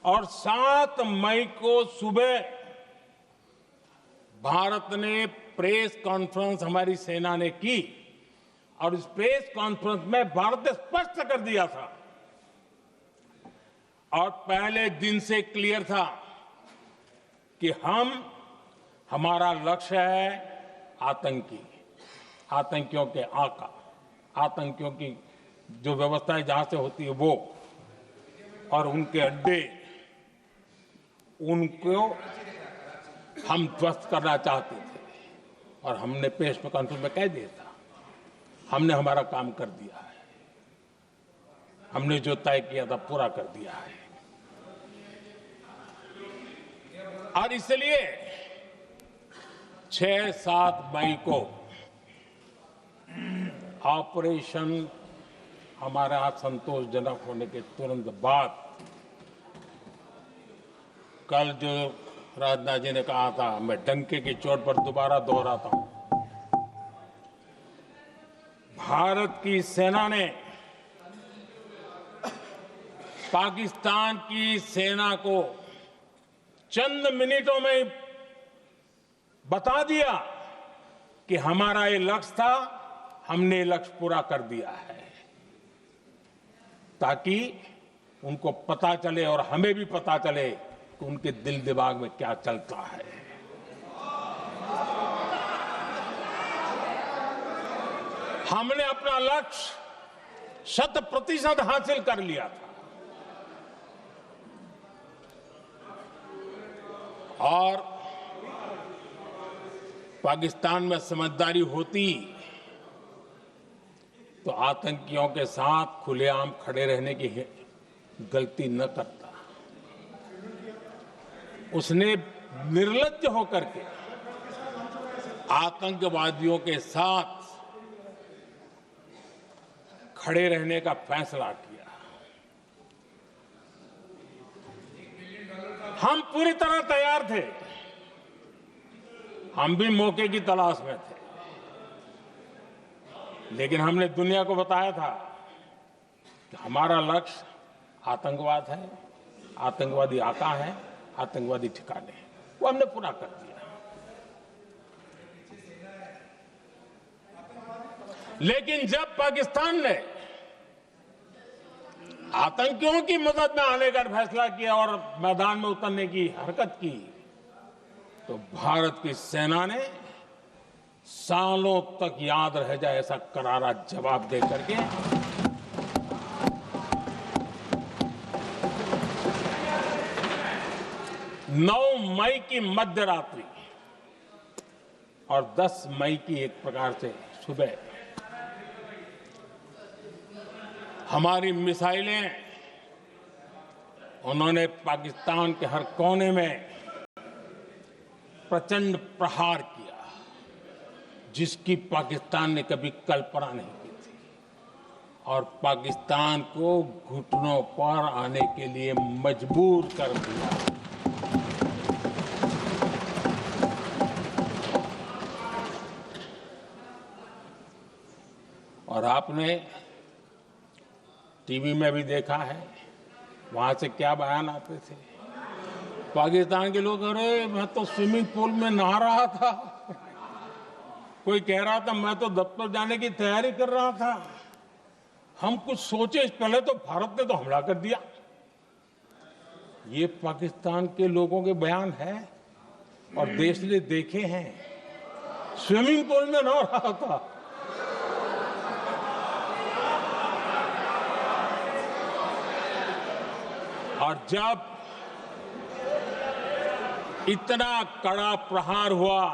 और 7 मई को सुबह भारत ने प्रेस कॉन्फ्रेंस हमारी सेना ने की और इस प्रेस कॉन्फ्रेंस में भारत ने स्पष्ट कर दिया था और पहले दिन से क्लियर था कि हमारा लक्ष्य है आतंकियों के आका, आतंकियों की जो व्यवस्थाएं जहां से होती है वो और उनके अड्डे, उनको हम ध्वस्त करना चाहते थे और हमने प्रेस कॉन्फ्रेंस में कह दिया था, हमने हमारा काम कर दिया है, हमने जो तय किया था पूरा कर दिया है। और इसलिए 6-7 मई को ऑपरेशन हमारे यहां संतोषजनक होने के तुरंत बाद कल जो राजनाथ जी ने कहा था, मैं डंके की चोट पर दोबारा दोहराता हूं, भारत की सेना ने पाकिस्तान की सेना को चंद मिनटों में बता दिया कि हमारा ये लक्ष्य था, हमने लक्ष्य पूरा कर दिया है, ताकि उनको पता चले और हमें भी पता चले कि उनके दिल दिमाग में क्या चलता है। हमने अपना लक्ष्य 100% हासिल कर लिया था और पाकिस्तान में समझदारी होती तो आतंकियों के साथ खुलेआम खड़े रहने की गलती न करता। उसने निर्लज्ज होकर के आतंकवादियों के साथ खड़े रहने का फैसला किया। हम पूरी तरह तैयार थे, हम भी मौके की तलाश में थे, लेकिन हमने दुनिया को बताया था कि हमारा लक्ष्य आतंकवाद है, आतंकवादी आका है, आतंकवादी ठिकाने हैं, वो हमने पूरा कर दिया। लेकिन जब पाकिस्तान ने आतंकियों की मदद में आने का फैसला किया और मैदान में उतरने की हरकत की, तो भारत की सेना ने सालों तक याद रह जाए ऐसा करारा जवाब दे करके 9 मई की मध्य रात्रि और 10 मई की एक प्रकार से सुबह हमारी मिसाइलें उन्होंने पाकिस्तान के हर कोने में प्रचंड प्रहार किया, जिसकी पाकिस्तान ने कभी कल्पना नहीं की थी और पाकिस्तान को घुटनों पर आने के लिए मजबूर कर दिया। और आपने टीवी में भी देखा है, वहां से क्या बयान आते थे। पाकिस्तान के लोग, अरे मैं तो स्विमिंग पूल में नहा रहा था, कोई कह रहा था मैं तो दफ्तर जाने की तैयारी कर रहा था। हम कुछ सोचे पहले तो भारत ने तो हमला कर दिया। ये पाकिस्तान के लोगों के बयान है और देश ने देखे हैं। स्विमिंग पूल में नहा रहा था। और जब इतना कड़ा प्रहार हुआ,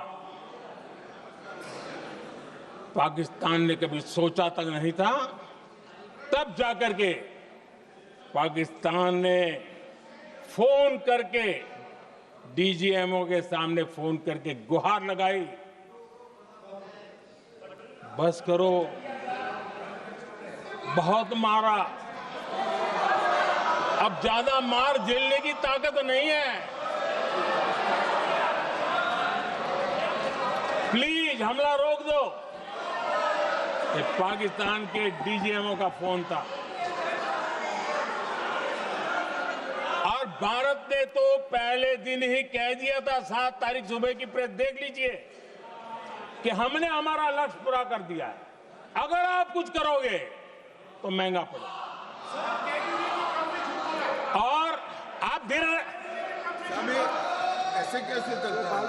पाकिस्तान ने कभी सोचा तक नहीं था, तब जाकर के पाकिस्तान ने फोन करके डीजीएमओ के सामने फोन करके गुहार लगाई, बस करो, बहुत मारा, अब ज्यादा मार झेलने की ताकत नहीं है, प्लीज हमला रोक दो। ये पाकिस्तान के डीजीएमओ का फोन था और भारत ने तो पहले दिन ही कह दिया था, 7 तारीख सुबह की प्रेस देख लीजिए, कि हमने हमारा लक्ष्य पूरा कर दिया है। अगर आप कुछ करोगे तो महंगा पड़ेगा। और आप धीरे ऐसे कैसे चलता है?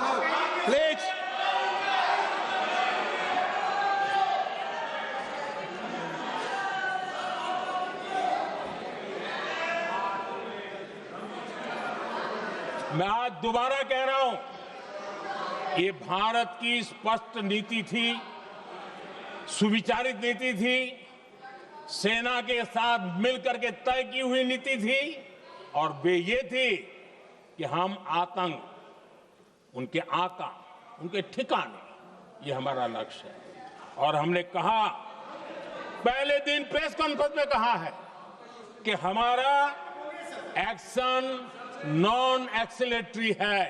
प्लीज, मैं आज दोबारा कह रहा हूं, ये भारत की स्पष्ट नीति थी, सुविचारित नीति थी, सेना के साथ मिलकर के तय की हुई नीति थी, और वे ये थी कि हम आतंक, उनके आका, उनके ठिकाने, ये हमारा लक्ष्य है। और हमने कहा, पहले दिन प्रेस कॉन्फ्रेंस में कहा है कि हमारा एक्शन नॉन एक्सीलरेटरी है।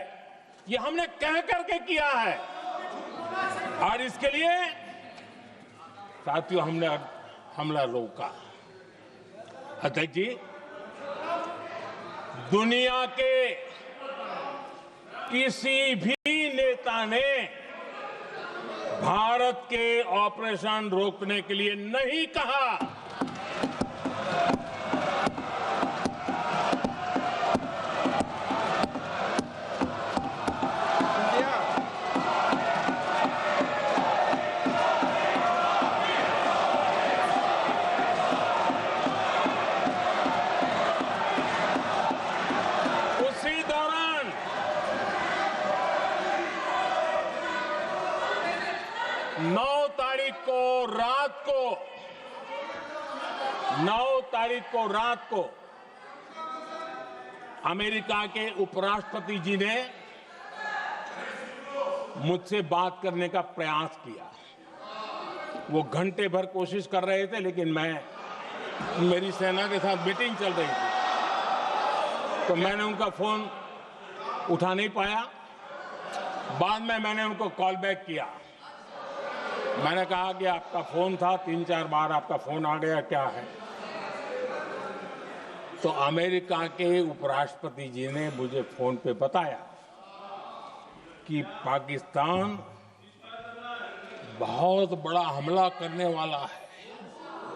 ये हमने कह करके किया है, और इसके लिए साथियों हमने हमला रोका। अध्यक्ष जी, दुनिया के किसी भी नेता ने भारत के ऑपरेशन रोकने के लिए नहीं कहा। उसी दौरान 9 तारीख को रात को अमेरिका के उपराष्ट्रपति जी ने मुझसे बात करने का प्रयास किया। वो घंटे भर कोशिश कर रहे थे, लेकिन मेरी सेना के साथ मीटिंग चल रही थी, तो मैंने उनका फोन उठा नहीं पाया। बाद में मैंने उनको कॉल बैक किया। मैंने कहा कि आपका फोन था, 3-4 बार आपका फोन आ गया, क्या है? तो अमेरिका के उपराष्ट्रपति जी ने मुझे फोन पे बताया कि पाकिस्तान बहुत बड़ा हमला करने वाला है,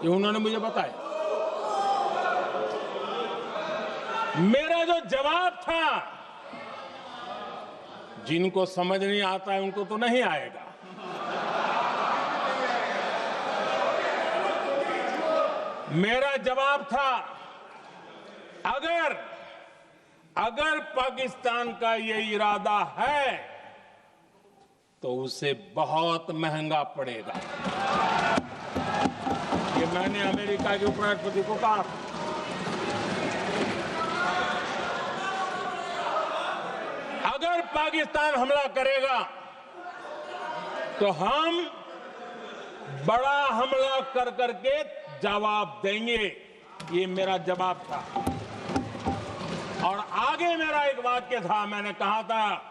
ये उन्होंने मुझे बताया। मेरा जो जवाब था, जिनको समझ नहीं आता है उनको तो नहीं आएगा, मेरा जवाब था, अगर पाकिस्तान का ये इरादा है तो उसे बहुत महंगा पड़ेगा। ये मैंने अमेरिका के उपराष्ट्रपति को कहा। अगर पाकिस्तान हमला करेगा तो हम बड़ा हमला कर करके जवाब देंगे, ये मेरा जवाब था। और आगे मेरा एक वाक्य था, मैंने कहा था